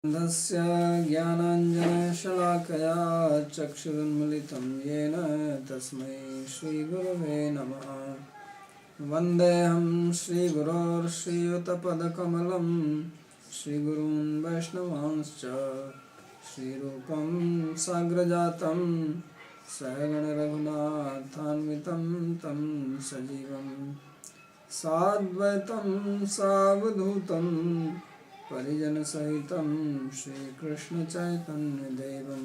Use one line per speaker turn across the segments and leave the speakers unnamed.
अन्धस्य ज्ञानाञ्जनशलाकया चक्षुरुन्मिलितं येन तस्मै श्रीगुरवे नमः। वन्देऽहं श्रीगुरोर्श्रीयुतपदकमलं श्रीगुरून् वैष्णवांश्च श्रीरूपं साग्रजातं सहगणरघुनाथान्वितं तं सजीवं साद्वैतं सावधूतं परिजनसहितं श्रीकृष्णचैतन्यदेवं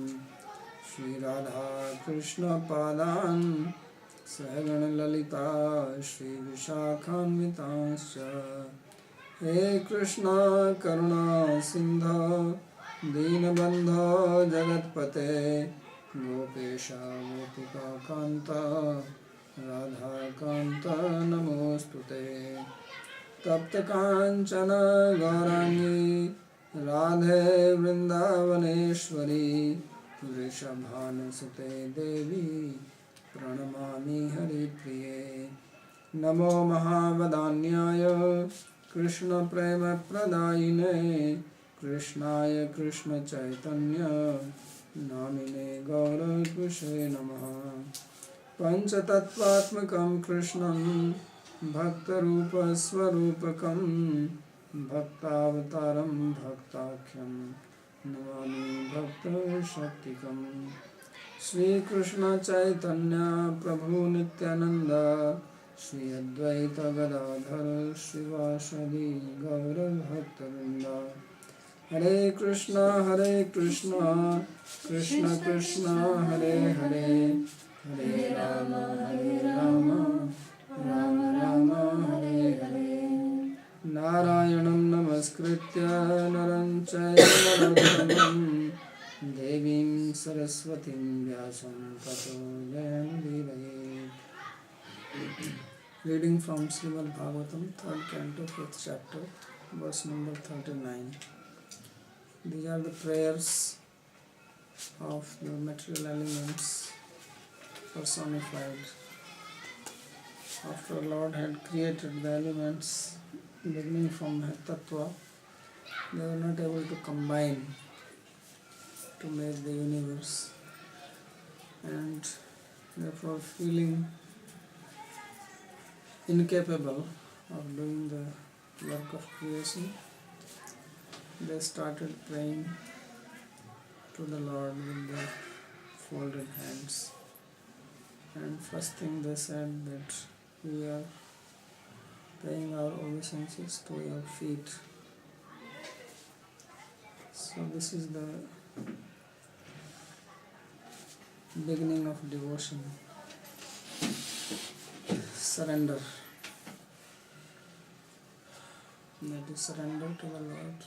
श्रीराधाकृष्णपादान् सहगणललिता श्रीविशाखान्वितांश्च। हे कृष्णा करुणा सिन्धो दीनबन्धो जगत्पते गोपेश गोपिकान्त राधाकान्त नमोऽस्तुते। तप्तकाञ्चन गौराङ्गी राधे वृन्दावनेश्वरी वृषभानुसुते देवी प्रणमामि हरिप्रिये। नमो महावदान्याय कृष्णप्रेमप्रदायिने कृष्णाय कृष्णचैतन्य नामिने गौरकृष्णे नमः। पञ्चतत्त्वात्मकं कृष्णं भक्तरूपस्वरूपकं भक्तावतारं भक्ताख्यं नमामि भक्तशक्तिकं। श्रीकृष्णचैतन्य प्रभु नित्यानन्द श्री अद्वैत गदाधर श्रीवासदि गौरभक्तवृन्द। हरे कृष्ण कृष्ण कृष्ण हरे हरे हरे राम राम राम हरे हरे। नारायणं नमस्कृत्य नरं चैव नरोत्तमं देवीं सरस्वतीं व्यासं ततो जयमुदीरये। Reading from Srimad Bhagavatam, 3rd Canto, 5th chapter, verse number 39. These are the prayers of the material elements personified. After Lord had created the elements, beginning from Tattva, they were not able to combine to make the universe, and therefore feeling incapable of doing the work of creation, they started praying to the Lord with their folded hands. And first thing they said that we are paying our obeisances to your feet. So this is the beginning of devotion, surrender. That is surrender to the Lord,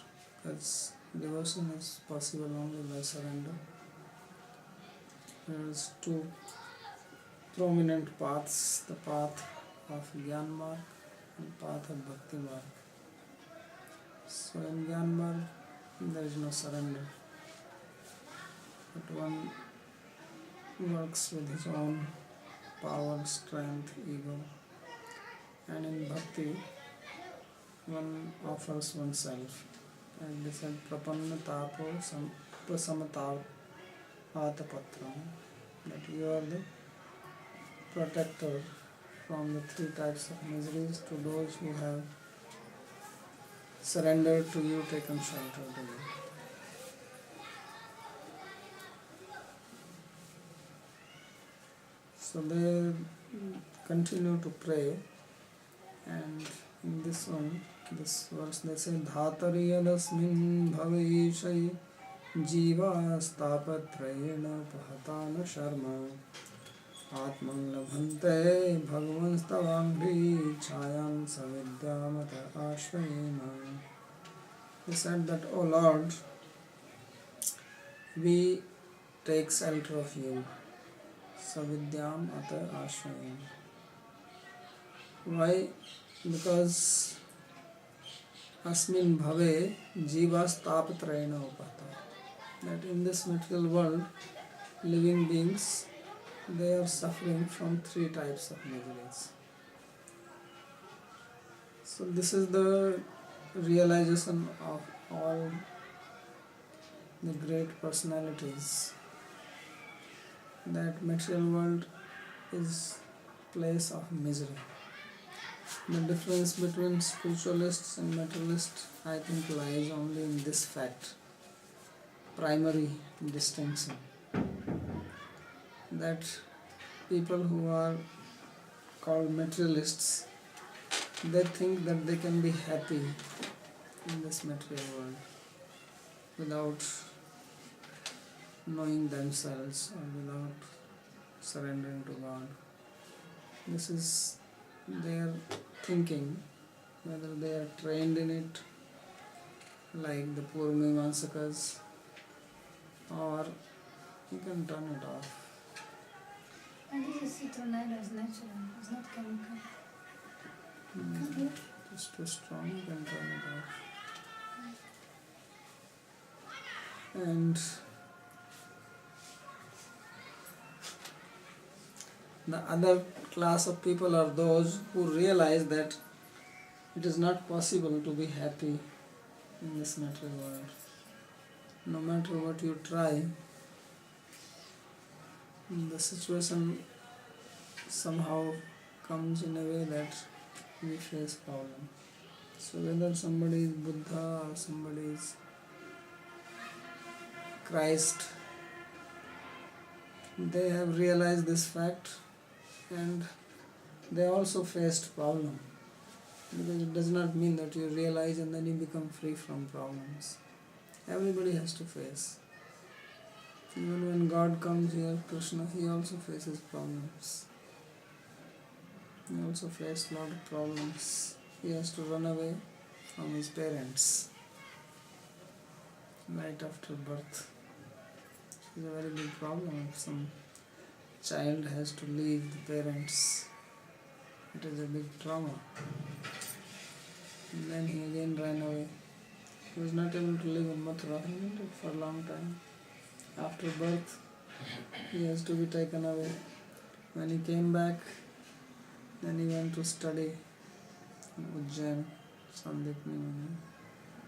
because devotion is possible only by surrender. There is two prominent paths, the path of Jnana Marg and path of Bhakti Marg. So in Jnana Marg there is no surrender, but one works with his own power, strength, ego, and in Bhakti one offers oneself, and they said prapanna tapo prasamatav atapatram, that you are the protector from the three types of miseries to those who have surrendered to you, taken shelter to you. So they continue to pray, and in this verse they say dhatari yadasmin bhavishai jiva stapatrayena pahatana sharma atman labhante bhagavan stavangri chayam savidyamata ashrayena. He said that, O Lord, we take shelter of you, savidyam ata ashrayena. Why? Because asmin bhave jivas tapatrayena upata, that in this material world living beings, they are suffering from three types of miseries. So this is the realization of all the great personalities, that material world is place of misery. The difference between spiritualists and materialists, I think, lies only in this fact, primary distinction, that people who are called materialists, they think that they can be happy in this material world without knowing themselves or without surrendering to God. This is their thinking, whether they are trained in it like the poor Mimamsakas, or you can turn it off.
And this is citronella is natural, it's not chemical.
It's too strong, you can turn it off. And the other class of people are those who realize that it is not possible to be happy in this material world. No matter what you try, the situation somehow comes in a way that we face problem. So whether somebody is Buddha or somebody is Christ, they have realized this fact, and they also faced problem. Because it does not mean that you realize and then you become free from problems. Everybody has to face. Even when God comes here, Krishna, he also faces problems. He also faced a lot of problems. He has to run away from his parents right after birth. It's a very big problem if some child has to leave the parents. It is a big trauma. And then he again ran away. He was not able to live in Mathura. He lived for a long time. After birth, he has to be taken away. When he came back, then he went to study in Ujjain, Sandip Nimani.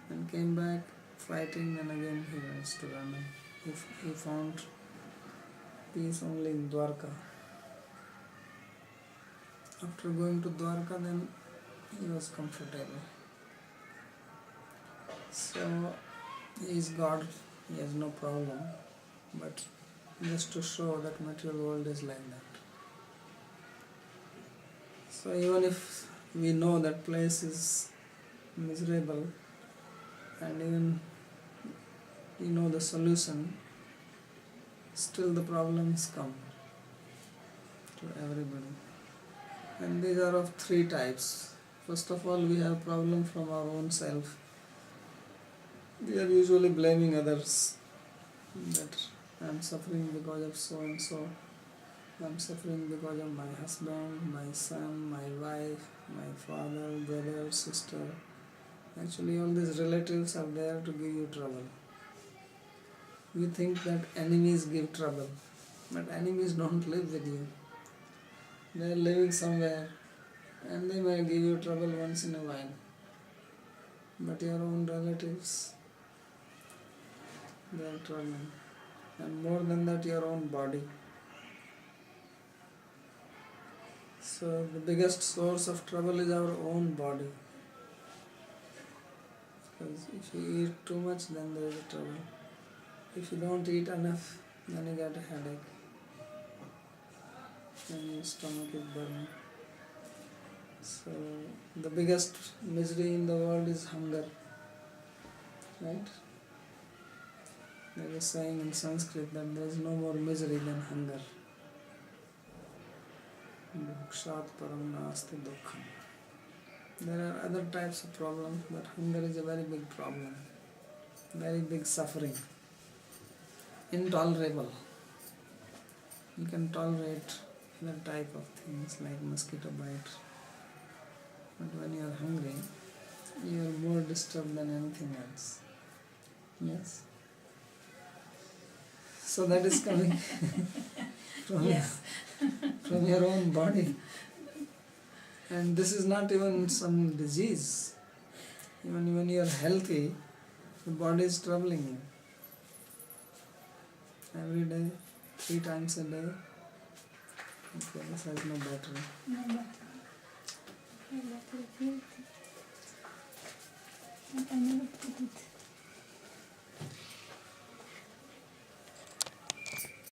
Then came back fighting, and again he wants to run away. He found peace only in Dwarka. After going to Dwarka, then he was comfortable. So he is God, he has no problem, but just to show that material world is like that. So even if we know that place is miserable, and even we know the solution, still the problems come to everybody. And these are of three types. First of all, we have problem from our own self. We are usually blaming others, that I am suffering because of so and so. I am suffering because of my husband, my son, my wife, my father, brother, sister. Actually, all these relatives are there to give you trouble. We think that enemies give trouble, but enemies don't live with you. They are living somewhere, and they may give you trouble once in a while. But your own relatives, they are troubling. And more than that, your own body. So the biggest source of trouble is our own body. Because if you eat too much, then there is a trouble. If you don't eat enough, then you get a headache. Then your stomach is burning. So the biggest misery in the world is hunger. Right? There is a saying in Sanskrit that there is no more misery than hunger. Bhukshat param nasti dukkham. There are other types of problems, but hunger is a very big problem. Very big suffering. Intolerable. You can tolerate other type of things like mosquito bite. But when you are hungry, you are more disturbed than anything else. Yes? So that is coming from,
Yes.
from your own body. And this is not even some disease. Even when you are healthy, the body is troubling you. every day, 3 times a day. Okay, this has no battery.
No battery. Okay, battery. But I never put it.